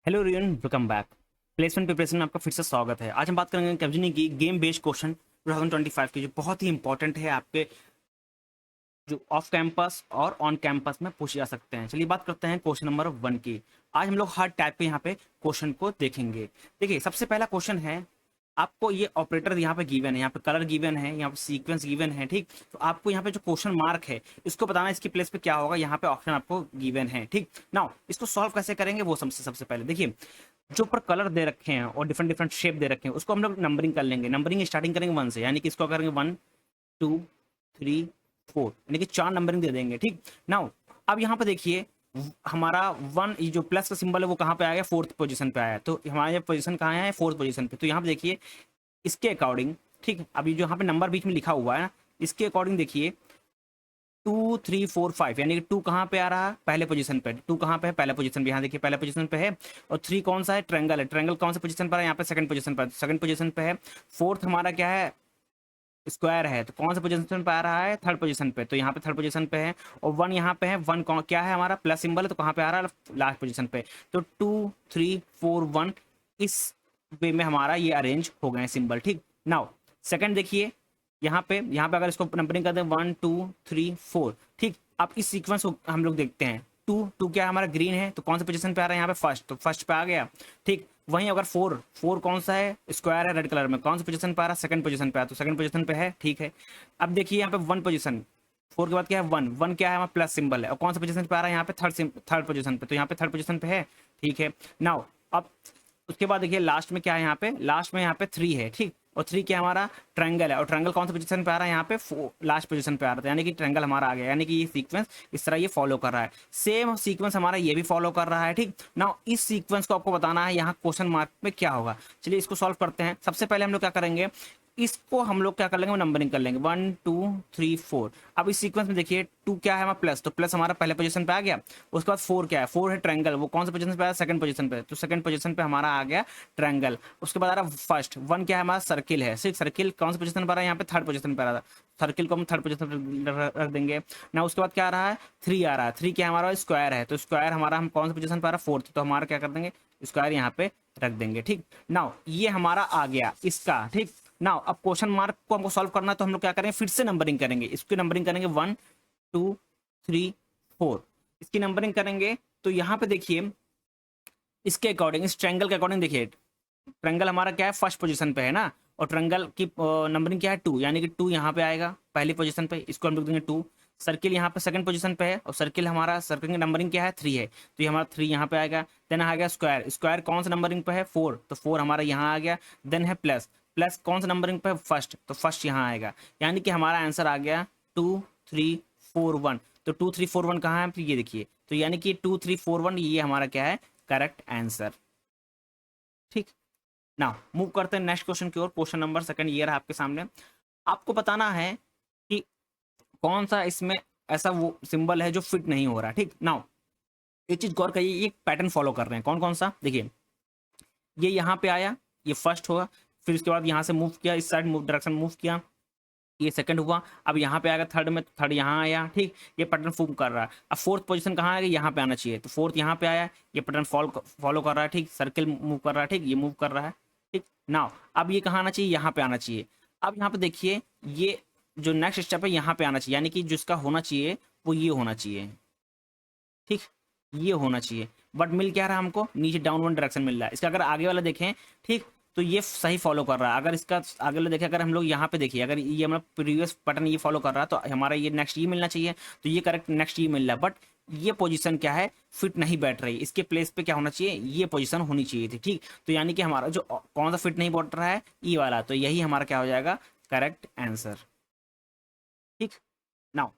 Hello everyone, welcome back. Placement preparation में आपका फिर से स्वागत है। आज हम बात करेंगे कैप्जनी की गेम बेस्ड क्वेश्चन 2025 की, जो बहुत ही इंपॉर्टेंट है आपके जो ऑफ कैंपस और ऑन कैंपस में पूछे जा सकते हैं। चलिए बात करते हैं क्वेश्चन नंबर 1 की। आज हम लोग हर टाइप के यहाँ पे क्वेश्चन को देखेंगे। देखिए, सबसे पहला क्वेश्चन है, आपको ये ऑपरेटर यहाँ पे गिवन है, यहाँ पे कलर गिवन है, यहाँ पे सीक्वेंस गिवन है, ठीक। तो आपको यहाँ पे जो क्वेश्चन मार्क है इसको बताना है इसकी प्लेस पे क्या होगा। यहाँ पे ऑप्शन आपको गिवन है, ठीक। नाउ इसको सॉल्व कैसे करेंगे वो सबसे पहले देखिए, जो ऊपर कलर दे रखे हैं और डिफरेंट डिफरेंट शेप दे रखे हैं उसको हम लोग नंबरिंग कर लेंगे। नंबरिंग स्टार्टिंग करेंगे 1 से, यानी कि इसको करेंगे 1 2 3 4, यानी कि 4 नंबरिंग दे देंगे, ठीक। नाउ अब यहाँ पे देखिए, हमारा 1 ये जो प्लस का सिंबल है वो कहाँ पे आया, फोर्थ पोजीशन पे आया है। तो हमारा पोजीशन कहाँ है, फोर्थ पोजीशन पे। तो यहाँ पे देखिए इसके अकॉर्डिंग, ठीक। अभी जो यहाँ पे नंबर बीच में लिखा हुआ है ना, इसके अकॉर्डिंग देखिए 2 3 4 5, यानी कि 2 कहाँ पे आ रहा है, पहले पोजीशन पे। 2 कहाँ पे है, पहले पोजीशन पे। यहाँ देखिए पहले पोजीशन पे है। और 3 कौन सा है, ट्रायंगल है। ट्रायंगल कौन सा पोजीशन पर है, यहाँ पे सेकंड पोजीशन पर, सेकंड पोजीशन पे है। फोर्थ हमारा क्या है, स्क्वायर है। तो कौन सा पोजीशन पे आ रहा है, थर्ड पोजीशन पे। तो यहाँ पे थर्ड पोजीशन पे है। और 1 यहाँ पे है। 1 क्या है हमारा, प्लस सिंबल है, तो कहाँ पे आ रहा है, लास्ट पोजीशन पे। तो 2 3 4 1 इस वे में हमारा ये अरेंज हो गए सिंबल, ठीक। नाउ सेकंड देखिए, यहाँ पे अगर इसको नंबरिंग करते हैं 1 2 3 4, ठीक। अब इस सीक्वेंस को हम लोग देखते हैं। 2 क्या है हमारा, ग्रीन है, तो कौन से पोजीशन पे आ रहा है, यहाँ पे फर्स्ट, तो फर्स्ट पे आ गया, ठीक। वहीं अगर 4 कौन सा है, स्क्वायर है रेड कलर में, कौन सा पोजीशन पे आ रहा है, सेकंड पोजीशन पे आ, तो सेकंड पोजीशन पे है, ठीक है। अब देखिए यहाँ पे 1 पोजीशन, 4 के बाद क्या है, 1 क्या है हमारा, प्लस सिंबल है। और कौन सा पोजीशन पे आ रहा है, यहाँ पे थर्ड पोजीशन पे। तो यहाँ पे थर्ड पोजीशन पे है, ठीक है। नाउ अब उसके बाद देखिए लास्ट में क्या है, यहाँ पे लास्ट में यहाँ पे 3 है, ठीक। और 3 क्या हमारा, ट्रायंगल है। और ट्रायंगल कौन सा पोजीशन पे आ रहा है, यहाँ पे लास्ट पोजीशन पे आ रहा था, यानी कि ट्रायंगल हमारा आ गया। यानी कि ये सीक्वेंस इस तरह ये फॉलो कर रहा है। सेम सीक्वेंस हमारा ये भी फॉलो कर रहा है, ठीक। नाउ इस सीक्वेंस को आपको बताना है यहाँ क्वेश्चन मार्क में क्या होगा। चलिए इसको सॉल्व करते हैं। सबसे पहले हम लोग क्या करेंगे, इसको हम लोग क्या कर लेंगे, नंबरिंग कर लेंगे 1 2 3 4। अब इस सीक्वेंस में देखिए 2 क्या है हमारा, प्लस, तो प्लस हमारा पहले पोजीशन पे आ गया। उसके बाद 4 क्या है, 4 है ट्रायंगल, वो कौन सा पोजीशन पे आया, सेकंड पोजीशन पे। तो सेकंड पोजीशन पे हमारा आ गया ट्रायंगल। उसके बाद आ रहा फर्स्ट, 1 क्या है हमारा, सर्किल है, सिर्फ सर्किल कौन सा पोजीशन पर आ रहा है, यहाँ पे थर्ड पोजीशन पे आ रहा था। सर्किल को हम थर्ड पोजीशन पे रख देंगे ना। उसके बाद क्या आ रहा है, 3 आ रहा है। 3 क्या है हमारा, स्क्वायर है, तो स्क्वायर हमारा हम कौन सा पोजीशन पे आ रहा है, फोर्थ। तो हमारा क्या कर देंगे, स्क्वायर यहाँ पे रख देंगे, ठीक। नाउ ये हमारा आ गया इसका, ठीक। नाउ अब क्वेश्चन मार्क को हमको सॉल्व करना है, तो हम लोग क्या करेंगे, फिर से नंबरिंग करेंगे। इसकी नंबरिंग करेंगे 1 2 3 4, इसकी नंबरिंग करेंगे। तो यहाँ पे देखिए इसके अकॉर्डिंग, इस ट्रायंगल के अकॉर्डिंग देखिए, ट्रायंगल हमारा क्या है, फर्स्ट पोजीशन पे है ना। और ट्रायंगल की नंबरिंग क्या है, 2, यानी कि 2 यहाँ पे आएगा पहली पोजीशन पे, इसको हम लिख देंगे 2। सर्किल यहाँ पे सेकंड पोजीशन पे है, और सर्किल हमारा, सर्किल की नंबरिंग क्या है, 3 है, तो ये हमारा 3 यहाँ पे आएगा। देन आ गया स्क्वायर, स्क्वायर कौन सा नंबरिंग पे है, 4, तो 4 हमारा यहाँ आ गया। देन है प्लस, प्लस कौन सा नंबरिंग पे है, फर्स्ट, तो फर्स्ट यहाँ आएगा। यानी कि हमारा आंसर आ गया 2 3 4 1। तो 2 3 4 1 कहाँ है, तो ये देखिए, तो यानी कि 2 3 4 1 ये हमारा क्या है, करेक्ट आंसर, ठीक। नाउ मूव करते हैं नेक्स्ट क्वेश्चन की ओर। क्वेश्चन नंबर सेकंड ये रहा आपके सामने। आपको बताना है कि कौन सा इसमें ऐसा वो सिंबल है जो फिट नहीं हो रहा, ठीक। नाउ एक चीज गौर करिए, ये पैटर्न फॉलो कर रहे हैं। कौन कौन सा, देखिए ये यहाँ पे आया, ये फर्स्ट हुआ। फिर उसके बाद यहाँ से मूव किया, इस साइड मूव डायरेक्शन मूव किया, ये सेकंड हुआ। अब यहाँ पे आएगा थर्ड में, थर्ड यहाँ आया, ठीक। ये पैटर्न फॉलो कर रहा है। अब फोर्थ पोजीशन कहाँ आएगा, यहाँ पे आना चाहिए, तो फोर्थ यहाँ पे आया, ये पैटर्न फॉलो कर रहा है, ठीक। सर्किल मूव कर रहा है, ठीक, ये मूव कर रहा है, ठीक। नाउ अब ये कहाँ आना चाहिए, यहाँ पे आना चाहिए। अब यहाँ पे देखिए, ये जो नेक्स्ट स्टेप है यहाँ पे आना चाहिए, यानी कि जिसका होना चाहिए वो ये होना चाहिए, ठीक, ये होना चाहिए। बट मिल क्या रहा है हमको, नीचे डाउनवर्ड डायरेक्शन मिल रहा है। इसका अगर आगे वाला देखें, ठीक, तो ये सही फॉलो कर रहा है। अगर इसका आगे वाला देखें, अगर हम लोग यहाँ पे देखिए, अगर ये हमारा प्रीवियस पैटर्न ये फॉलो कर रहा है, तो हमारा ये नेक्स्ट ये मिलना चाहिए, तो ये करेक्ट नेक्स्ट ये मिल रहा है। बट ये पोजीशन क्या है, फिट नहीं बैठ रही। इसके प्लेस पे क्या होना चाहिए, ये पोजीशन होनी चाहिए थी, ठीक। तो यानी कि हमारा जो कौन सा फिट नहीं बैठ रहा है, ई वाला, तो यही हमारा क्या हो जाएगा, करेक्ट आंसर, ठीक। नाउ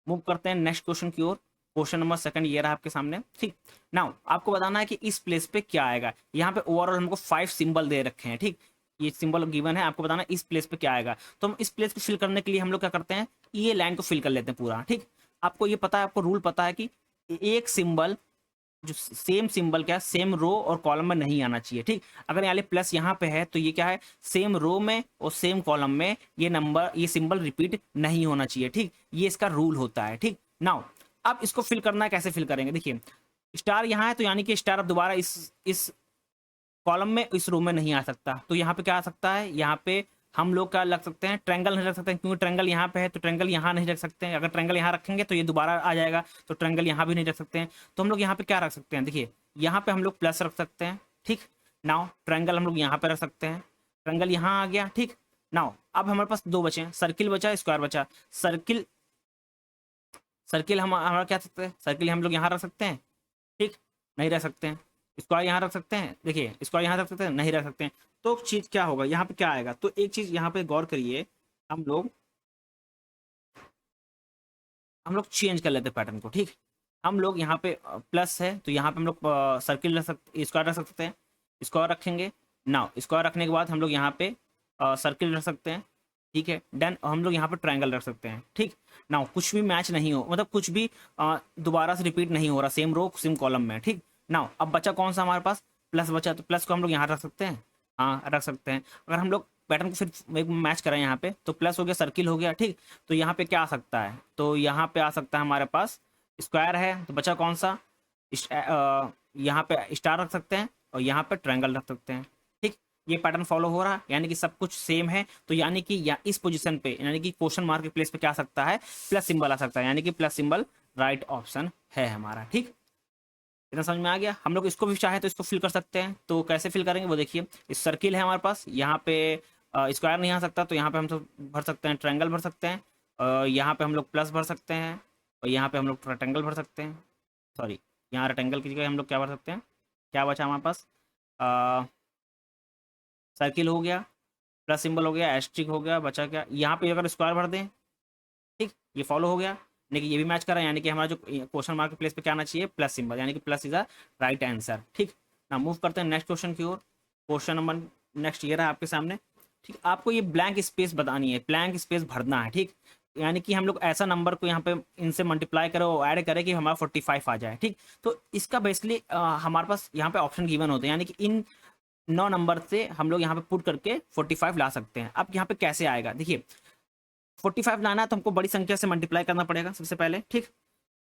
मूव करते हैं नेक्स्ट क्वेश्चन की ओर। क्वेश्चन नंबर सेकंड ये रहा आपके सामने, ठीक। नाउ आपको बताना है कि इस प्लेस पे क्या आएगा। यहाँ पे ओवरऑल हमको 5 सिंबल दे रखे हैं, ठीक। ये सिंबल गिवन है, आपको बताना है इस प्लेस पे क्या आएगा। तो हम इस प्लेस को फिल करने के लिए हम लोग क्या करते हैं, ये लाइन को फिल कर लेते हैं पूरा, ठीक। आपको ये पता है, आपको रूल पता है कि एक सिंबल, जो सेम सिंबल क्या है, सेम रो और कॉलम में नहीं आना चाहिए, ठीक। अगर यहाँ प्लस यहाँ पे है, तो ये क्या है, सेम रो में और सेम कॉलम में ये नंबर, ये सिंबल रिपीट नहीं होना चाहिए, ठीक। ये इसका रूल होता है, ठीक। नाउ अब इसको फिल करना है, कैसे फिल करेंगे देखिए। स्टार यहाँ है तो यानी कि स्टार अब दोबारा इस कॉलम में, इस रो में नहीं आ सकता। तो यहाँ पे क्या आ सकता है, यहाँ पे हम लोग क्या लग सकते हैं, ट्रायंगल नहीं रख सकते हैं, क्योंकि ट्रायंगल यहाँ पे है तो ट्रायंगल यहाँ नहीं रख सकते हैं। अगर ट्रायंगल यहाँ रखेंगे तो ये दोबारा आ जाएगा, तो ट्रायंगल यहाँ भी नहीं रख सकते हैं। तो हम लोग यहाँ पे क्या रख सकते हैं, देखिए यहाँ पे हम लोग प्लस रख सकते हैं, ठीक। नाउ ट्रायंगल हम लोग यहाँ पे रख सकते हैं, ट्रायंगल यहाँ आ गया, ठीक। नाउ अब हमारे पास दो बचे हैं, सर्किल बचा, स्क्वायर बचा। सर्किल, सर्किल हम हमारा क्या सकते हैं, सर्किल हम लोग यहाँ रख सकते हैं, ठीक, नहीं रख सकते हैं। स्क्वायर यहाँ रख सकते हैं, देखिए स्क्वायर यहाँ रख सकते हैं, नहीं रख सकते हैं। तो चीज क्या होगा यहाँ पे, क्या आएगा, तो एक चीज यहाँ पे गौर करिए, हम लोग चेंज कर लेते हैं पैटर्न को, ठीक। हम लोग यहाँ पे प्लस है तो यहाँ पे हम लोग सर्किल रख सकते, स्क्वायर रख सकते हैं, स्क्वायर रखेंगे। नाउ स्क्वायर रखने के बाद हम लोग यहाँ पे सर्किल रख सकते हैं, ठीक है। देन हम लोग यहाँ पे ट्रायंगल रख सकते हैं, ठीक। नाउ कुछ भी मैच नहीं हो, मतलब कुछ भी दोबारा से रिपीट नहीं हो रहा, सेम रो सेम कॉलम में, ठीक। नाउ अब बचा कौन सा हमारे पास, प्लस बचा, तो प्लस को हम लोग यहाँ रख सकते हैं, हाँ रख सकते हैं। अगर हम लोग पैटर्न को फिर एक मैच करें यहाँ पे, तो प्लस हो गया, सर्किल हो गया, ठीक। तो यहाँ पे क्या आ सकता है, तो यहाँ पे आ सकता है हमारे पास स्क्वायर है, तो बचा कौन सा, यहाँ पे स्टार रख सकते हैं और यहाँ पे ट्रायंगल रख सकते हैं, ठीक। ये पैटर्न फॉलो हो रहा है, यानी कि सब कुछ सेम है। तो यानी कि या इस पोजीशन पे, यानी कि क्वेश्चन मार्क के प्लेस पे क्या आ सकता है, प्लस सिंबल आ सकता है, यानी कि प्लस सिंबल राइट ऑप्शन है हमारा, ठीक। इतना समझ में आ गया। हम लोग इसको भी चाहे तो इसको फिल कर सकते हैं, तो कैसे फिल करेंगे वो देखिए। इस सर्किल है हमारे पास, यहाँ पे स्क्वायर नहीं आ सकता, तो यहाँ पे हम सब भर सकते हैं, ट्रायंगल भर सकते हैं, यहाँ पे हम लोग प्लस भर सकते हैं, और यहाँ पे हम लोग रेक्टेंगल भर सकते हैं, सॉरी यहाँ रेक्टेंगल की जगह हम लोग क्या भर सकते हैं, क्या बचा हमारे पास, सर्किल हो गया, प्लस सिंबल हो गया, एस्ट्रिक हो गया, बचा क्या, यहाँ पे अगर स्क्वायर भर दें, ठीक, ये फॉलो हो गया। लेकिन ये भी मैच कर रहा है, यानी कि हमारा जो क्वेश्चन मार्क के प्लेस पे क्या आना चाहिए, प्लस सिंबल, यानी कि plus is a right answer, ठीक। ना मूव करते हैं नेक्स्ट क्वेश्चन की ओर। क्वेश्चन नंबर नेक्स्ट ये रहा आपके सामने, ठीक। आपको ये ब्लैंक स्पेस बतानी है, ब्लैंक स्पेस भरना है, ठीक। यानी कि हम लोग ऐसा नंबर को यहाँ पे इनसे मल्टीप्लाई करो, ऐड करें कि हमारा 45 आ जाए, ठीक। तो इसका बेसिकली हमारे पास यहाँ पे ऑप्शन गिवन होते हैं, यानी कि इन 9 नंबर से हम लोग यहाँ पे पुट करके 45 ला सकते हैं। अब यहाँ पे कैसे आएगा, देखिए 45 लाना है तो हमको बड़ी संख्या से मल्टीप्लाई करना पड़ेगा सबसे पहले, ठीक।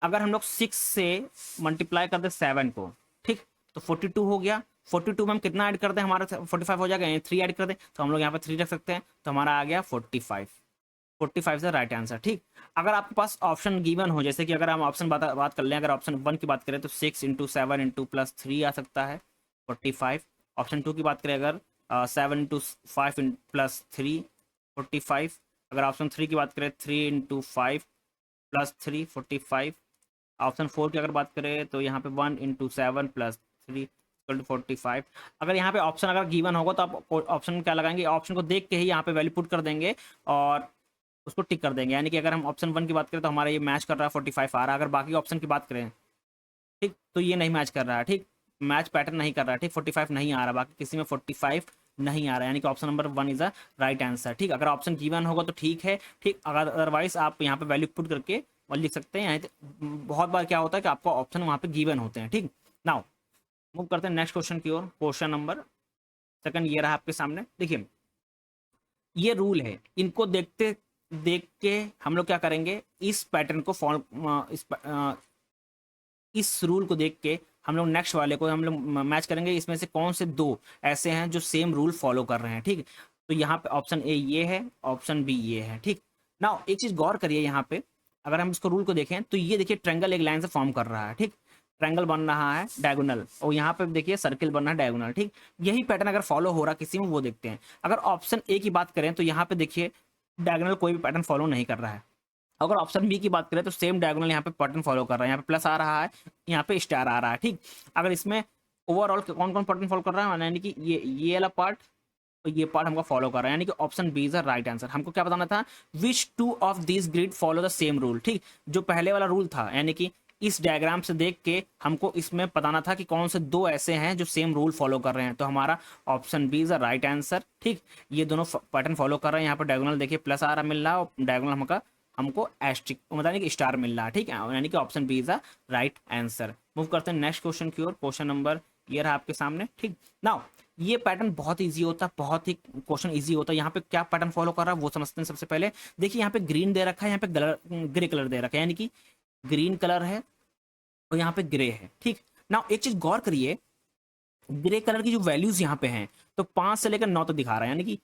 अगर हम लोग 6 से मल्टीप्लाई कर दे 7 को, ठीक, तो 42 हो गया। 42 में हम कितना ऐड कर दें, हमारा 45 हो जाएगा, 3 ऐड कर दें, तो हम लोग यहाँ पे 3 रख सकते हैं, तो हमारा आ गया 45। 45 से राइट आंसर, ठीक। अगर आपके पास ऑप्शन गिवन हो, जैसे कि अगर हम ऑप्शन बात कर लें, अगर ऑप्शन 1 की बात करें तो 6 इंटू 7 इंटू प्लस 3 आ सकता है 45। ऑप्शन 2 की बात करें अगर 7 इंटू 5 प्लस 3 45। अगर ऑप्शन 3 की बात करें 3 इंटू 5 प्लस 3 45। ऑप्शन 4 की अगर बात करें तो यहाँ पे 1 इंटू 7 प्लस 3 इक्वल टू 45। अगर यहाँ पे ऑप्शन अगर गिवन होगा तो आप ऑप्शन क्या लगाएंगे, ऑप्शन को देख के ही यहाँ पे वैल्यू पुट कर देंगे और उसको टिक कर देंगे। यानी कि अगर हम ऑप्शन 1 की बात करें तो हमारा ये मैच कर रहा है, 45 आ रहा है। अगर बाकी ऑप्शन की बात करें, ठीक, तो ये नहीं मैच कर रहा है, ठीक, मैच पैटर्न नहीं कर रहा है, ठीक, 45 नहीं आ रहा, बाकी किसी में 45 नहीं आ रहा है, यानी कि option number 1 is a right answer, ठीक। अगर ऑप्शन गिवन होगा तो ठीक है, ठीक, अगर अदरवाइज आप यहाँ पे वैल्यू पुट करके और लिख सकते हैं। बहुत बार क्या होता है कि आपको ऑप्शन वहाँ पे गिवन होते हैं, ठीक। नाउ मूव करते हैं नेक्स्ट क्वेश्चन की ओर। क्वेश्चन नंबर सेकंड ये रहा आपके सामने, देखिए ये रूल है, इनको देखते देख के हम लोग क्या करेंगे, इस पैटर्न को फॉलो, इस रूल को देख के हम लोग नेक्स्ट वाले को हम लोग मैच करेंगे, इसमें से कौन से दो ऐसे हैं जो सेम रूल फॉलो कर रहे हैं, ठीक। तो यहाँ पे ऑप्शन ए ये है, ऑप्शन बी ये है, ठीक। नाउ एक चीज गौर करिए, यहाँ पे अगर हम इसको रूल को देखें तो ये देखिए ट्रायंगल एक लाइन से फॉर्म कर रहा है, ठीक, ट्रायंगल बन रहा है डायगोनल, और यहाँ पे देखिए सर्किल बन रहा है डायगोनल, ठीक। यही पैटर्न अगर फॉलो हो रहा है किसी में, वो देखते हैं। अगर ऑप्शन ए की बात करें तो यहाँ पे देखिए डायगोनल कोई भी पैटर्न फॉलो नहीं कर रहा है। अगर ऑप्शन बी की बात करें तो सेम डायगोनल यहाँ पे पैटर्न फॉलो कर रहा है, यहाँ पे प्लस आ रहा है, यहाँ पे स्टार आ रहा है, ठीक। अगर इसमें ओवरऑल कौन कौन पैटर्न फॉलो कर रहा है, यानी कि ये वाला पार्ट और ये पार्ट हमको फॉलो कर रहा है, यानी कि option B is the right answer. हमको क्या बताना था, which two of this grid follow the same rule, ठीक। जो पहले वाला रूल था, यानी कि इस डायग्राम से देख के हमको इसमें बताना था कि कौन से दो ऐसे हैं जो सेम रूल फॉलो कर रहे हैं, तो हमारा option B is the right answer, ठीक। ये दोनों पैटर्न फॉलो कर रहे हैं, यहाँ पर डायगोनल देखिए प्लस आ रहा मिल रहा है, और डायगोनल हमको एस्ट्रिक मतलब कि स्टार मिल रहा है, ठीक है, यानी कि option B is the right answer. Move करते हैं नेक्स्ट क्वेश्चन की ओर। क्वेश्चन नंबर ये रहा आपके सामने, ठीक। नाउ ये पैटर्न बहुत इजी होता है, बहुत ही क्वेश्चन इजी होता है। यहाँ पे क्या पैटर्न फॉलो कर रहा है वो समझते हैं सबसे पहले। देखिए यहाँ पे ग्रीन दे रखा है, यहाँ पे ग्रे कलर दे रखा है, यानी कि ग्रीन कलर है, और यहाँ पे ग्रे है। ठीक ना, एक चीज गौर करिए, ग्रे कलर की जो वैल्यूज यहाँ पे हैं, तो 5 से लेकर 9 तक दिखा रहा है, यानी कि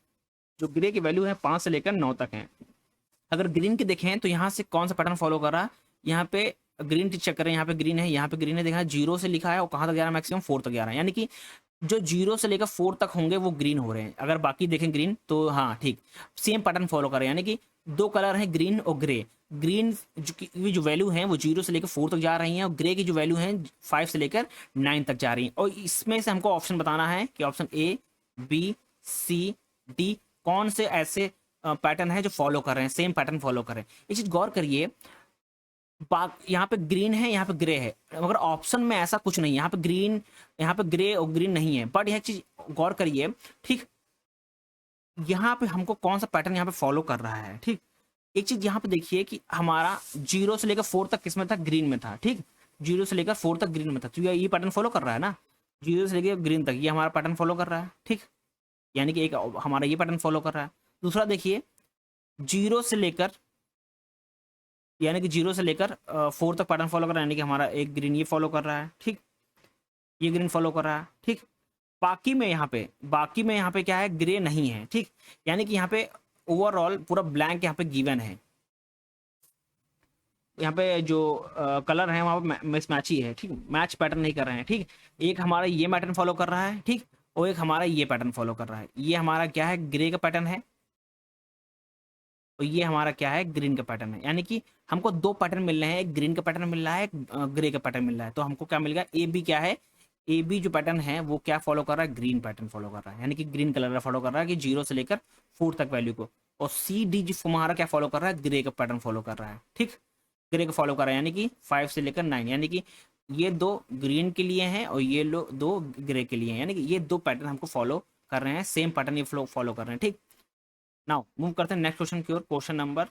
जो ग्रे की वैल्यू है 5 से लेकर 9 तक है। अगर ग्रीन की देखें तो यहाँ से कौन सा पैटर्न फॉलो कर रहा है, यहाँ पे ग्रीन चेक करें, यहाँ पे ग्रीन है, यहाँ पे ग्रीन है, देखा जीरो से लिखा है और कहाँ तक जा रहा है, मैक्सिमम 4 तक जा रहा है, यानी कि जो जीरो से लेकर 4 तक होंगे वो ग्रीन हो रहे हैं। अगर बाकी देखें ग्रीन तो हाँ ठीक, सेम पैटर्न फॉलो कर रहे हैं, यानी कि दो कलर हैं ग्रीन और ग्रे। ग्रीन जो वैल्यू है वो 0 से लेकर 4 तक जा रही हैं, और ग्रे की जो वैल्यू है 5 से लेकर 9 तक जा रही हैं। और इसमें से हमको ऑप्शन बताना है कि option A, B, C, D कौन से ऐसे पैटर्न है जो फॉलो कर रहे हैं, सेम पैटर्न फॉलो कर रहे हैं। ये चीज गौर करिए, यहाँ पे ग्रीन है, यहाँ पे ग्रे है, मगर ऑप्शन में ऐसा कुछ नहीं है, यहाँ पे ग्रीन, यहाँ पे ग्रे और ग्रीन नहीं है। बट यह चीज गौर करिए, ठीक, यहाँ पे हमको कौन सा पैटर्न यहाँ पे फॉलो कर रहा है। ठीक, एक चीज यहाँ पे देखिए कि हमारा 0 से लेकर 4 तक किसमें था, ग्रीन में था। ठीक, 0 से लेकर 4 तक ग्रीन में था, तो ये पैटर्न फॉलो कर रहा है ना, 0 से लेकर ग्रीन तक ये हमारा पैटर्न फॉलो कर रहा है। ठीक, यानी कि एक हमारा ये पैटर्न फॉलो कर रहा है। दूसरा देखिए, 0 से लेकर, यानी कि 0 से लेकर 4 तक पैटर्न फॉलो कर रहा है, यानी कि हमारा एक ग्रीन ये फॉलो कर रहा है। ठीक, ये ग्रीन फॉलो कर रहा है। ठीक, बाकी में यहाँ पे क्या है, ग्रे नहीं है। ठीक, यानी कि यहाँ पे ओवरऑल पूरा ब्लैंक यहाँ पे गिवन है, यहाँ पे जो कलर है वहाँ पे मिसमैच ही है। ठीक, मैच पैटर्न नहीं कर रहे हैं। ठीक, एक हमारा ये पैटर्न फॉलो कर रहा है, ठीक, और एक हमारा ये पैटर्न फॉलो कर रहा है। ये हमारा क्या है, ग्रे का पैटर्न है, और ये हमारा क्या है, ग्रीन का पैटर्न है। यानी कि हमको दो पैटर्न मिल रहे हैं, एक ग्रीन का पैटर्न मिल रहा है, एक ग्रे का पैटर्न मिल रहा है। तो हमको क्या मिल गया, ए बी क्या है, ए बी जो पैटर्न है वो क्या फॉलो कर रहा है, ग्रीन पैटर्न फॉलो कर रहा है, यानी कि ग्रीन कलर फॉलो कर रहा है कि 0 से लेकर 4 तक वैल्यू को। और सी डी जो हमारा क्या फॉलो कर रहा है, ग्रे का पैटर्न फॉलो कर रहा है। ठीक, ग्रे को फॉलो कर रहा है, यानी कि 5 से लेकर 9, यानी कि ये दो ग्रीन के लिए हैं और ये दो ग्रे के लिए हैं, यानी कि ये दो पैटर्न हमको फॉलो कर रहे हैं, सेम पैटर्न ये फॉलो कर रहे हैं। ठीक, नाउ मूव करते हैं नेक्स्ट क्वेश्चन की ओर। क्वेश्चन नंबर,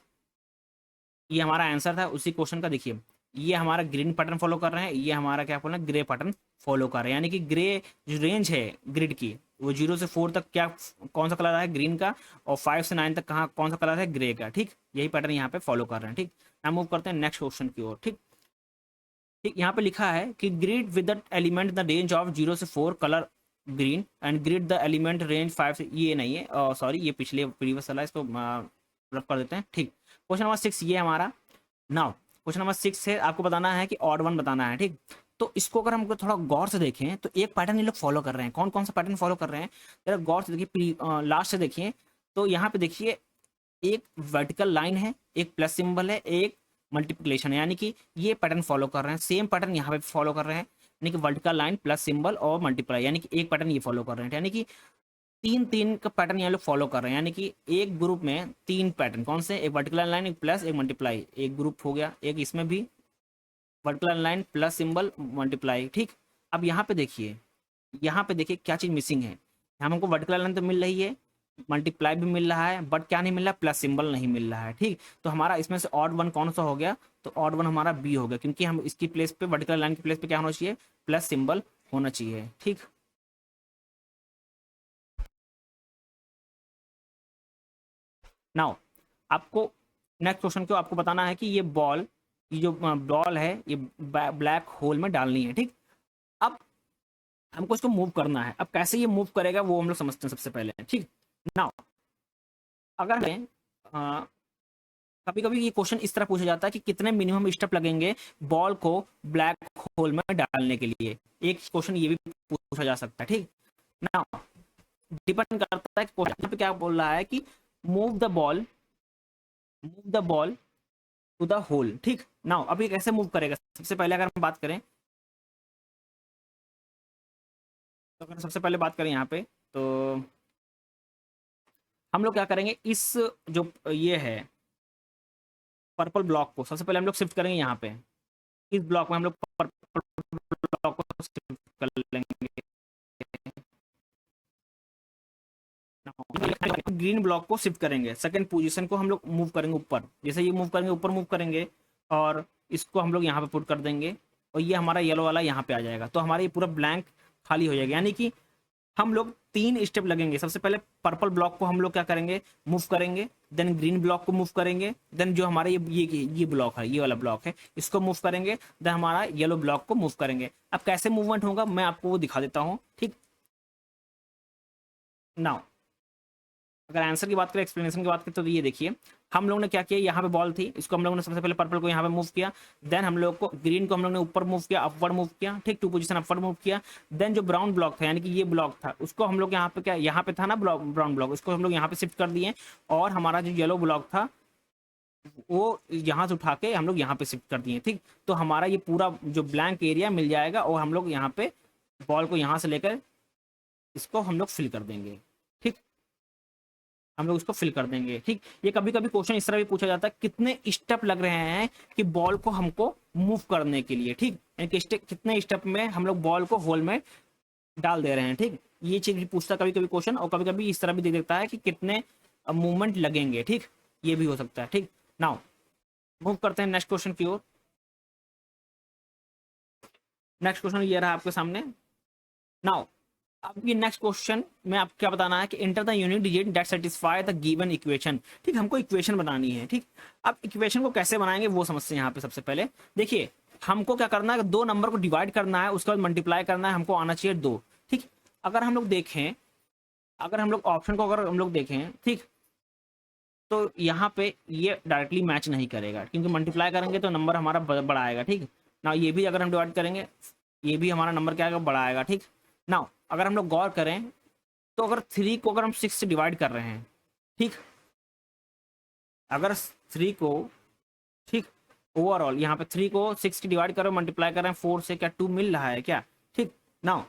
ये हमारा आंसर था उसी क्वेश्चन का। देखिए, ये हमारा ग्रीन पैटर्न फॉलो कर रहे हैं, ये हमारा क्या बोल रहे हैं, ग्रे पैटर्न फॉलो कर रहे हैं। यानी कि ग्रे जो रेंज है ग्रिड की, वो 0 से 4 तक क्या कौन सा कलर है, ग्रीन का, और 5 से 9 तक कहाँ कौन सा कलर है, ग्रे का। ठीक, यही पैटर्न यहाँ पे फॉलो कर रहे हैं। ठीक, now मूव करते हैं नेक्स्ट क्वेश्चन की ओर। ठीक, ठीक, यहाँ पे लिखा है कि grid with the element the range of 0 से 4 colour green and grid the element range 5 से, ये नहीं है, सॉरी ये पिछले प्रीवियस वाला है, इसको रफ कर देते हैं। ठीक, क्वेश्चन नंबर 6 ये हमारा। नाउ क्वेश्चन नंबर 6 से आपको बताना है कि ऑड वन बताना है। ठीक, तो इसको अगर हमको थोड़ा गौर से देखें तो एक पैटर्न ये लोग फॉलो कर रहे हैं। कौन कौन सा पैटर्न फॉलो कर रहे हैं, जरा गौर से देखिए, लास्ट से देखिए। तो यहाँ पे देखिए, एक वर्टिकल लाइन है, एक प्लस सिंबल है, एक मल्टीप्लिकेशन है, यानी कि ये पैटर्न फॉलो कर रहे हैं। सेम पैटर्न यहाँ पे फॉलो कर रहे हैं, यानी कि वर्टिकल लाइन प्लस सिंबल और मल्टीप्लाई, यानी कि एक पैटर्न ये फॉलो कर रहे हैं, यानी कि तीन तीन का पैटर्न यहाँ लोग फॉलो कर रहे हैं। यानी कि एक ग्रुप में तीन पैटर्न कौन से, एक वर्टिकल लाइन, एक प्लस, एक मल्टीप्लाई, एक ग्रुप हो गया। एक इसमें भी vertical line plus symbol multiply. ठीक, अब यहाँ पे देखिए, यहाँ पे देखिए क्या चीज़ मिसिंग है। यहाँ हमको वर्टिकल लाइन तो मिल रही है, मल्टीप्लाई भी मिल रहा है, बट क्या नहीं मिल रहा, प्लस सिंबल नहीं मिल रहा है। ठीक, तो हमारा इसमें से ऑड वन कौन सा हो गया, तो ऑड वन हमारा बी हो गया, क्योंकि हम इसकी प्लेस पे, वर्टिकल लाइन की प्लेस पे क्या होना चाहिए, प्लस सिंबल होना चाहिए। ठीक, नाउ आपको नेक्स्ट क्वेश्चन को आपको बताना है कि ये बॉल, ये जो बॉल है ये ब्लैक होल में डालनी है। ठीक, अब हमको इसको मूव करना है। अब कैसे ये मूव करेगा वो हम लोग समझते हैं सबसे पहले। ठीक, नाउ अगर हमें कभी कभी ये क्वेश्चन इस तरह पूछा जाता है कि कितने मिनिमम स्टेप लगेंगे बॉल को ब्लैक होल में डालने के लिए, एक क्वेश्चन ये भी पूछा जा सकता है। ठीक, नाउ डिपेंड करता है क्वेश्चन पे क्या बोल रहा है कि move the ball to the hole. ठीक, नाउ अब ये कैसे मूव करेगा, सबसे पहले अगर हम बात करें, तो अगर सबसे पहले बात करें यहाँ पे, तो हम लोग क्या करेंगे, इस जो ये है पर्पल ब्लॉक को सबसे पहले हम लोग शिफ्ट करेंगे यहाँ पे, इस ब्लॉक में हम लोग पर्पल ब्लॉक को शिफ्ट कर लेंगे, ग्रीन ब्लॉक को शिफ्ट करेंगे, सेकंड पोजीशन को हम लोग मूव करेंगे ऊपर, जैसे ये मूव करेंगे ऊपर मूव करेंगे, और इसको हम लोग यहाँ पे पुट कर देंगे, और ये हमारा येलो वाला यहाँ पे आ जाएगा, तो हमारा ये पूरा ब्लैंक खाली हो जाएगा। यानी कि हम लोग तीन स्टेप लगेंगे। सबसे पहले पर्पल ब्लॉक को हम लोग क्या करेंगे, मूव करेंगे, देन ग्रीन ब्लॉक को मूव करेंगे, देन जो हमारा ये ब्लॉक है, ये वाला ब्लॉक है, इसको मूव करेंगे, देन हमारा येलो ब्लॉक को मूव करेंगे। अब कैसे मूवमेंट होगा मैं आपको वो दिखा देता हूँ, ठीक। नाउ अगर आंसर की बात करें, एक्सप्लेनेशन की बात करें, तो ये देखिए हम लोग ने क्या किया, यहाँ पे बॉल थी, इसको हम लोग ने सबसे पहले पर्पल को यहाँ पे मूव किया, देन हम लोग को ग्रीन को हम लोग ने ऊपर मूव किया, अपवर्ड मूव किया, ठीक, 2 पोजीशन अपवर्ड मूव किया। देन जो ब्राउन ब्लॉक था यानी कि ये ब्लॉक था, उसको हम लोग यहाँ पे क्या, यहाँ पे था ना ब्लॉक, ब्राउन ब्लॉक, उसको हम लोग यहाँ पे शिफ्ट कर दिए, और हमारा जो येलो ब्लॉक था वो यहाँ से उठा के हम लोग यहाँ पे शिफ्ट कर दिए, ठीक। तो हमारा ये पूरा जो ब्लैंक एरिया मिल जाएगा, और हम लोग यहाँ पे बॉल को यहाँ से लेकर इसको हम लोग फिल कर देंगे, ठीक, हम लोग इसको फिल कर देंगे, ठीक। ये कभी कभी क्वेश्चन इस तरह भी पूछा जाता है, कितने स्टेप लग रहे हैं कि बॉल को हमको मूव करने के लिए, ठीक, यानी कि कितने स्टेप में हम लोग बॉल को होल में डाल दे रहे हैं, ठीक। ये चीज भी पूछता कभी कभी क्वेश्चन, और कभी कभी इस तरह भी दे देता है कि कितने मूवमेंट लगेंगे, ठीक, ये भी हो सकता है, ठीक। नाउ मूव करते हैं नेक्स्ट क्वेश्चन की ओर। नेक्स्ट क्वेश्चन ये रहा आपके सामने। नाउ अब ये नेक्स्ट क्वेश्चन में आपको क्या बताना है कि enter the unique digit that satisfy the given equation, ठीक, हमको इक्वेशन बनानी है, ठीक। अब इक्वेशन को कैसे बनाएंगे वो समझते हैं यहाँ पे। सबसे पहले देखिए हमको क्या करना है, 2 नंबर को डिवाइड करना है, उसके बाद मल्टीप्लाई करना है, हमको आना चाहिए 2, ठीक। अगर हम लोग देखें, अगर हम लोग ऑप्शन को अगर हम लोग देखें, ठीक, तो यहाँ पे ये डायरेक्टली मैच नहीं करेगा, क्योंकि मल्टीप्लाई करेंगे तो नंबर हमारा बड़ा आएगा, ठीक ना। ये भी अगर हम डिवाइड करेंगे, ये भी हमारा नंबर क्या आएगा, बड़ा आएगा, ठीक ना। अगर हम लोग गौर करें तो अगर 3 को अगर हम 6 से डिवाइड कर रहे हैं, ठीक, अगर 3 को, ठीक, ओवरऑल यहाँ पे 3 को 6 से डिवाइड करो, मल्टीप्लाई कर रहे हैं 4 से, क्या 2 मिल रहा है क्या, ठीक ना।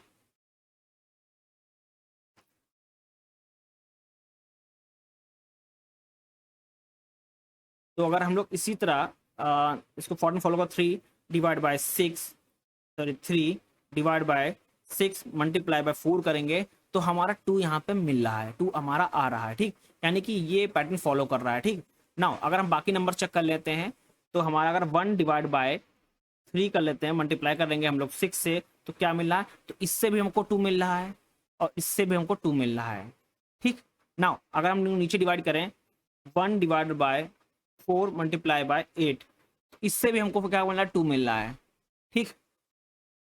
तो अगर हम लोग इसी तरह इसको फॉर्मूला फॉलो कर, 3 divide by 6, sorry 3 divide by 6 multiply by 4 करेंगे तो हमारा 2 यहाँ पे मिल रहा है, 2 हमारा आ रहा है, ठीक, यानी कि ये पैटर्न फॉलो कर रहा है, ठीक। नाउ अगर हम बाकी नंबर चेक कर लेते हैं तो हमारा अगर 1 डिवाइड बाय 3 कर लेते हैं, मल्टीप्लाई कर लेंगे हम लोग 6 से, तो क्या मिल रहा है, तो इससे भी हमको 2 मिल रहा है, और इससे भी हमको 2 मिल रहा है, ठीक। नाउ अगर हम नीचे डिवाइड करें, 1 डिवाइड बाय 4 मल्टीप्लाई बाय 8, इससे भी हमको क्या मिल रहा है, 2 मिल रहा है, ठीक।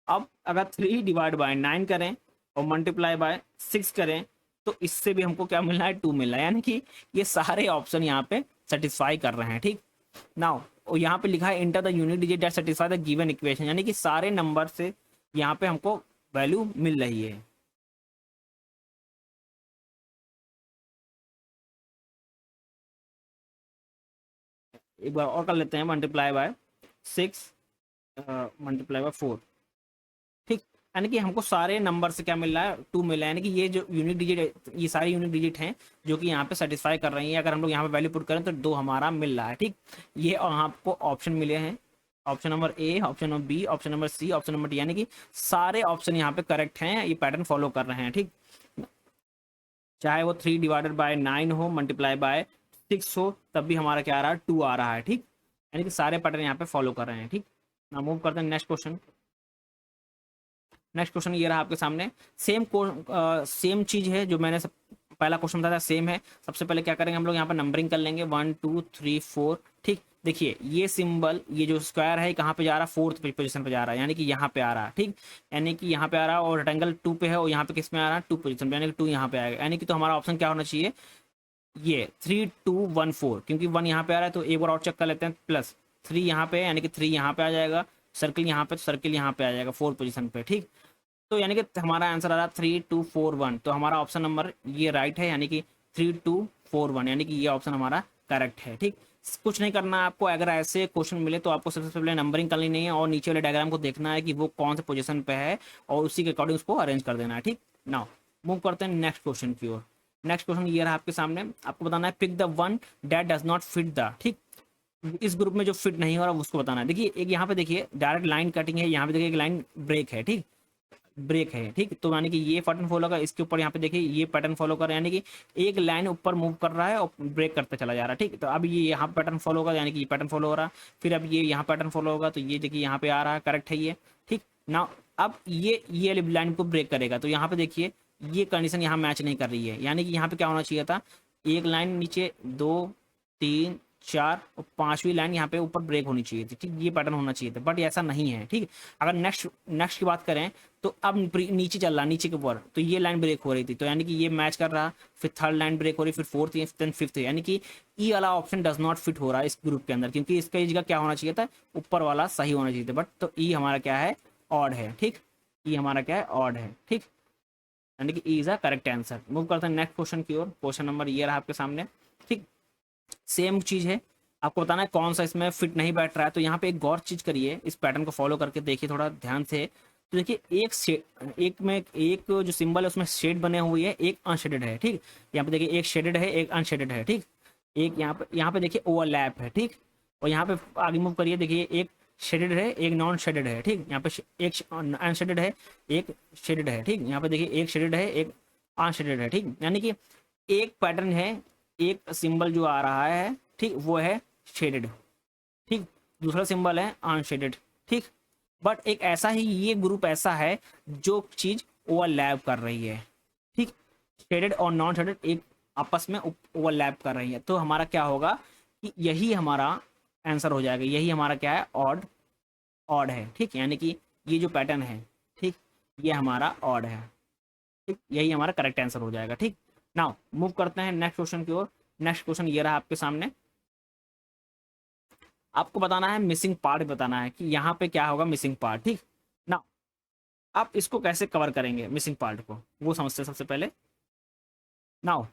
अब अगर 3 डिवाइड बाय 9 करें और मल्टीप्लाई बाय 6 करें तो इससे भी हमको क्या मिल रहा है, 2 मिल रहा है, यानी कि ये सारे ऑप्शन यहाँ पे सेटिस्फाई कर रहे हैं, ठीक। नाउ और यहाँ पे लिखा है enter the unique digit that satisfy the given equation, यानी कि सारे नंबर से यहाँ पे हमको वैल्यू मिल रही है। एक बार और कर लेते हैं, मल्टीप्लाई बाय 6 मल्टीप्लाई बाय 4, ठीक, यानी कि हमको सारे नंबर से क्या मिल रहा है, 2 मिल रहा है, यानी कि ये जो यूनिक डिजिट, ये सारे यूनिक डिजिट हैं जो कि यहाँ पे सेटिस्फाई कर रही है। अगर हम लोग यहाँ पे वैल्यू पुट करें तो 2 हमारा मिल रहा है, ठीक। ये आपको ऑप्शन मिले हैं, option number A, option number B, option number C, option number D, यानी कि सारे ऑप्शन यहाँ पे करेक्ट हैं, ये पैटर्न फॉलो कर रहे हैं, ठीक। चाहे वो 3 डिवाइडेड बाय 9 हो, मल्टीप्लाई बाय 6 हो, तब भी हमारा क्या आ रहा है, 2 आ रहा है, ठीक, यानी कि सारे पैटर्न यहाँ पे फॉलो कर रहे हैं, ठीक ना। मूव करते हैं नेक्स्ट क्वेश्चन। नेक्स्ट क्वेश्चन ये रहा आपके सामने, सेम चीज है जो मैंने पहला क्वेश्चन बताया था, सेम है। सबसे पहले क्या करेंगे हम लोग यहाँ पर नंबरिंग कर लेंगे, 1 2 3 4, ठीक। देखिए ये सिंबल, ये जो स्क्वायर है कहाँ पे जा रहा है, 4th पोजीशन पे जा रहा है, यानी कि यहाँ पे आ रहा है, ठीक, यानी कि यहाँ पे आ रहा है, और रेक्टेंगल 2 पे है, और यहाँ पे किस में आ रहा है, 2 पोजीशन पे, यानी कि 2 यहाँ पे आएगा, यानी कि तो हमारा ऑप्शन क्या होना चाहिए, ये 3 2 1 4, क्योंकि 1 यहाँ पे आ रहा है तो एक बार और चेक कर लेते हैं, प्लस 3 यहाँ पे, यानी कि 3 यहाँ पे आ जाएगा, सर्किल यहाँ पे, तो सर्किल यहाँ पे आ जाएगा 4 पोजीशन पे, ठीक। तो यानी कि हमारा आंसर आ रहा है 3 2 4 1, तो हमारा ऑप्शन नंबर ये राइट है, यानी कि 3 2 4 1, यानी कि ये ऑप्शन हमारा करेक्ट है, ठीक। कुछ नहीं करना है आपको, अगर ऐसे क्वेश्चन मिले तो आपको सबसे पहले नंबरिंग करनी नहीं है, और नीचे वाले डायग्राम को देखना है कि वो कौन से पोजीशन पे है, और उसी के अकॉर्डिंग उसको अरेंज कर देना है, ठीक। नाउ मूव करते हैं नेक्स्ट क्वेश्चन की ओर। नेक्स्ट क्वेश्चन ये रहा आपके सामने, आपको बताना है pick the one that does not fit the, ठीक, इस ग्रुप में जो फिट नहीं हो रहा उसको बताना है। देखिए एक यहाँ पे देखिए डायरेक्ट लाइन कटिंग है, यहाँ पे देखिए एक लाइन ब्रेक है, ठीक, ब्रेक है, ठीक। तो यानी कि ये पैटर्न फॉलो कर, इसके ऊपर यहाँ पे देखिए ये पैटर्न फॉलो कर, यानी कि एक लाइन ऊपर मूव कर रहा है और ब्रेक करते चला जा रहा है, ठीक। तो अब ये यहाँ पैटर्न फॉलो होगा, यानी कि ये पैटर्न फॉलो हो रहा है, फिर अब ये यहाँ पैटर्न फॉलो होगा, तो ये देखिए यहाँ पे आ रहा है, करेक्ट है ये, ठीक ना। अब ये लाइन को ब्रेक करेगा, तो यहाँ पे देखिए ये कंडीशन यहाँ मैच नहीं कर रही है, यानी कि यहाँ पे क्या होना चाहिए था, एक लाइन नीचे, 2 3 4 और 5वीं लाइन यहाँ पे ऊपर ब्रेक होनी चाहिए थी, ठीक, ये पैटर्न होना चाहिए था, बट ऐसा नहीं है, ठीक। अगर नेक्स्ट नेक्स्ट की बात करें तो अब नीचे चल रहा, नीचे के ऊपर, तो ये लाइन ब्रेक हो रही थी, तो यानी कि ये मैच कर रहा, फिर थर्ड लाइन ब्रेक हो रही, फिर फोर्थ, देन फिफ्थ, यानी कि ई वाला ऑप्शन डज नॉट फिट हो रहा है इस ग्रुप के अंदर, क्योंकि इसका जगह क्या होना चाहिए था, ऊपर वाला सही होना चाहिए था, बट तो ई हमारा क्या है, ऑड है, ठीक, ई हमारा क्या है, ऑड है, ठीक, यानी कि E is a correct answer. Move करते हैं नेक्स्ट क्वेश्चन की ओर। क्वेश्चन नंबर ये रहा आपके सामने, ठीक, सेम चीज है, आपको बताना है कौन सा इसमें फिट नहीं बैठ रहा है। तो यहाँ पे एक गौर चीज करिए, इस पैटर्न को फॉलो करके देखिए थोड़ा ध्यान से। तो देखिए एक में एक जो सिंबल है उसमें शेड बने हुए हैं, एक अनशेडेड है, ठीक। यहाँ पे देखिए एक शेडेड है, एक अनशेडेड है, ठीक। एक यहाँ पे देखिए ओवरलैप है, ठीक। और यहाँ पे आगे मूव करिए, देखिए एक शेडेड है, एक नॉन शेडेड है, ठीक। यहाँ पे एक अनशेडेड है, एक शेडेड है, ठीक। यहाँ पे देखिए एक शेडेड है, एक अनशेडेड है, ठीक। यानी कि एक पैटर्न है, एक सिंबल जो आ रहा है, ठीक, वो है शेडेड, ठीक, दूसरा सिंबल है अनशेडेड, ठीक। बट एक ऐसा ही ये ग्रुप ऐसा है जो चीज ओवरलैप कर रही है, ठीक, शेडेड और नॉन शेडेड एक आपस में ओवरलैप कर रही है। तो हमारा क्या होगा कि यही हमारा आंसर हो जाएगा, यही हमारा क्या है, ऑड, ऑड है, ठीक। यानी कि ये जो पैटर्न है, ठीक, ये हमारा ऑड है, ठीक, यही हमारा करेक्ट आंसर हो जाएगा, ठीक। नाउ मूव करते हैं नेक्स्ट क्वेश्चन की ओर। नेक्स्ट क्वेश्चन ये रहा आपके सामने, आपको बताना है मिसिंग पार्ट, बताना है कि यहाँ पे क्या होगा मिसिंग पार्ट, ठीक ना। आप इसको कैसे कवर करेंगे मिसिंग पार्ट को, वो समझते हैं सबसे पहले। नाउ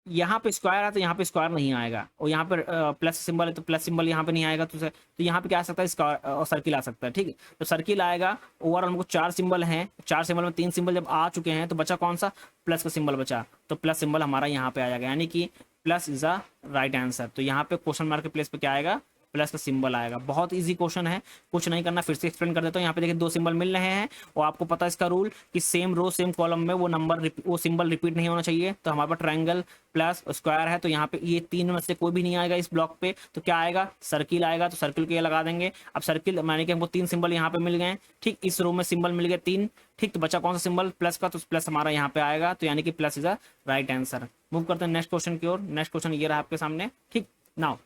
यहाँ पे स्क्वायर है तो यहाँ पे स्क्वायर नहीं आएगा, और यहाँ पे प्लस सिंबल है तो प्लस सिंबल यहाँ पे नहीं आएगा, तो यहाँ पे क्या आ सकता है, स्क्वायर और सर्किल आ सकता है, ठीक है। तो सर्किल आएगा, ओवरऑल हमको 4 सिंबल हैं, 4 सिंबल में 3 सिंबल जब आ चुके हैं तो बचा कौन सा, प्लस का सिंबल बचा, तो प्लस सिंबल हमारा यहाँ पे आ जाएगा, यानी कि plus is a right answer. तो यहाँ पे क्वेश्चन मार्क के प्लेस पे क्या आएगा, प्लस का सिंबल आएगा। बहुत इजी क्वेश्चन है, कुछ नहीं करना, फिर से एक्सप्लेन कर देता हूँ। यहाँ पे देखिए 2 सिंबल मिल रहे हैं, और आपको पता है इसका रूल कि सेम रो सेम कॉलम में वो सिंबल रिपीट नहीं होना चाहिए। तो हमारे पास ट्रायंगल प्लस स्क्वायर है, तो यहाँ पे ये 3 में से कोई भी नहीं आएगा इस ब्लॉक पे, तो क्या आएगा, सर्किल आएगा, तो सर्किल के लगा देंगे। अब सर्किल माने कि हमको 3 सिंबल यहाँ पे मिल गए, ठीक, इस रो में सिंबल मिल गए 3, ठीक। तो बचा कौन सा सिंबल, प्लस का, तो प्लस हमारा यहाँ पे आएगा, तो यानी कि plus is a right answer. Move करते हैं नेक्स्ट क्वेश्चन की ओर। नेक्स्ट क्वेश्चन ये रहा आपके सामने, ठीक। नाउ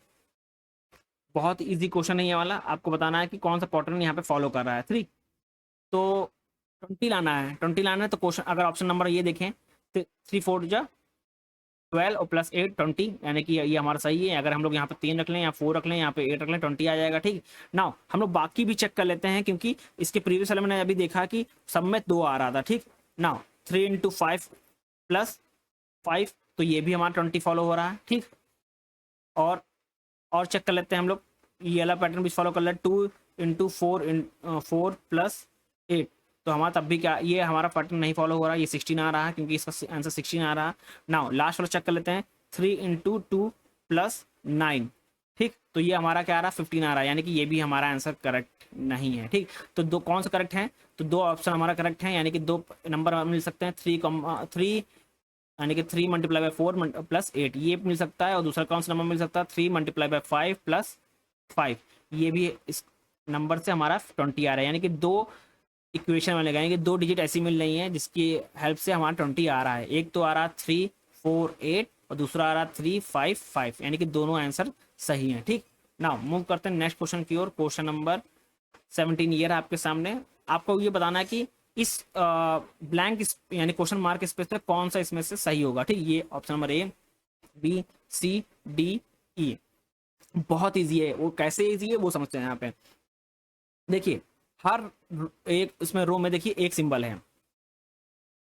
बहुत इजी क्वेश्चन है ये वाला, आपको बताना है कि कौन सा पैटर्न यहाँ पे फॉलो कर रहा है। 3 तो 20 लाना है, 20 लाना है, तो क्वेश्चन अगर ऑप्शन नंबर ये देखें, 3 4 जा 12 और प्लस 8 20, यानी कि ये हमारा सही है। अगर हम लोग यहाँ पे 3 रख लें या 4 रख लें, यहाँ पे 8 रख लें, 20 आ जाएगा, ठीक। नाउ हम लोग बाकी भी चेक कर लेते हैं, क्योंकि इसके प्रीवियस वाले मैंने अभी देखा कि सब में 2 आ रहा था, ठीक। नाउ 3 इंटू 5 प्लस 5, तो ये भी हमारा 20 फॉलो हो रहा है, ठीक। और चेक कर लेते हैं हम लोग, ये वाला पैटर्न भी फॉलो कर लेते हैं, 2 इंटू 4 प्लस 8, तो हमारा तब भी क्या, ये हमारा पैटर्न नहीं फॉलो हो रहा है, ये 16 आ रहा है, क्योंकि इसका आंसर 16 आ रहा है। नाउ लास्ट वाला चेक कर लेते हैं, 3 इंटू 2 प्लस 9, ठीक, तो ये हमारा क्या आ रहा है, 15 आ रहा है, यानी कि ये भी हमारा आंसर करेक्ट नहीं है, ठीक। तो दो कौन सा करेक्ट है, तो 2 ऑप्शन हमारा करेक्ट है, यानी कि 2 नंबर मिल सकते हैं, 3 यानी कि 3 मल्टीप्लाई बाय 4 प्लस 8, ये मिल सकता है। और दूसरा कौन सा नंबर मिल सकता है, 3 मल्टीप्लाई बाय 5 प्लस 5, ये भी इस नंबर से हमारा 20 आ रहा है, यानी कि 2 इक्वेशन बनेगा, यानी कि 2 डिजिट ऐसी मिल रही हैं जिसकी हेल्प से हमारा 20 आ रहा है। एक तो आ रहा है 3 4 8 और दूसरा आ रहा है 3 5 5, यानी कि दोनों आंसर सही हैं, ठीक। नाउ मूव करते हैं नेक्स्ट क्वेश्चन की ओर। क्वेश्चन नंबर 17 ईयर है आपके सामने, आपको ये बताना है कि इस ब्लैंक यानी क्वेश्चन मार्क स्पेस पे कौन सा इसमें से सही होगा, ठीक। ये option number A B C D E, बहुत इजी है। वो कैसे इजी है वो समझते हैं। यहाँ पे देखिए हर एक इसमें रो में देखिए एक सिंबल है,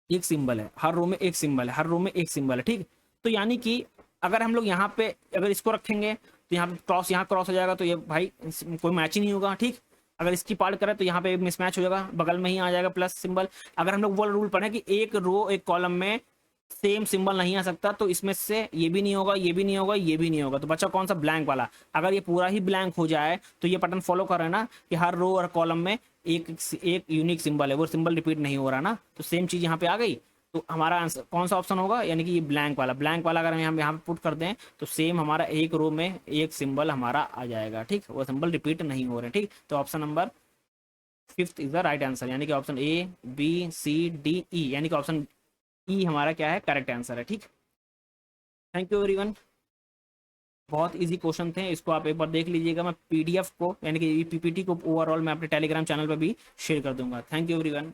एक सिंबल है हर रो में, एक सिंबल है हर रो में, एक सिंबल है, ठीक। तो यानी कि अगर हम लोग यहाँ पे अगर इसको रखेंगे तो यहाँ पे क्रॉस, यहाँ क्रॉस हो जाएगा, तो ये भाई कोई मैच ही नहीं होगा, ठीक। अगर इसकी पार्ट करें तो यहाँ पे मिसमैच हो जाएगा, बगल में ही आ जाएगा प्लस सिंबल। अगर हम लोग वो रूल पढ़े कि एक रो एक कॉलम में सेम सिंबल नहीं आ सकता, तो इसमें से ये भी नहीं होगा, ये भी नहीं होगा, ये भी नहीं होगा, तो बच्चा कौन सा, ब्लैंक वाला। अगर ये पूरा ही ब्लैंक हो जाए तो ये पैटर्न फॉलो कर रहे हैं ना कि हर रो और कॉलम में एक यूनिक सिंबल है, वो सिंबल रिपीट नहीं हो रहा ना, तो सेम चीज यहाँ पे आ गई। तो हमारा आंसर कौन सा ऑप्शन होगा, यानी कि ये ब्लैंक वाला अगर हम यहाँ पे पुट कर दें तो सेम हमारा एक रो में एक सिंबल हमारा आ जाएगा, ठीक। वो सिंबल रिपीट नहीं हो रहे, ठीक। तो option number 5th is the right answer, यानी कि option A B C D E, यानी कि ऑप्शन ई हमारा क्या है, करेक्ट आंसर है, ठीक। Thank you everyone. बहुत इजी क्वेश्चन थे, इसको आप एक बार देख लीजिएगा। मैं पीडीएफ को यानी कि पीपीटी को ओवरऑल मैं अपने टेलीग्राम चैनल पर भी शेयर कर दूंगा। Thank you everyone.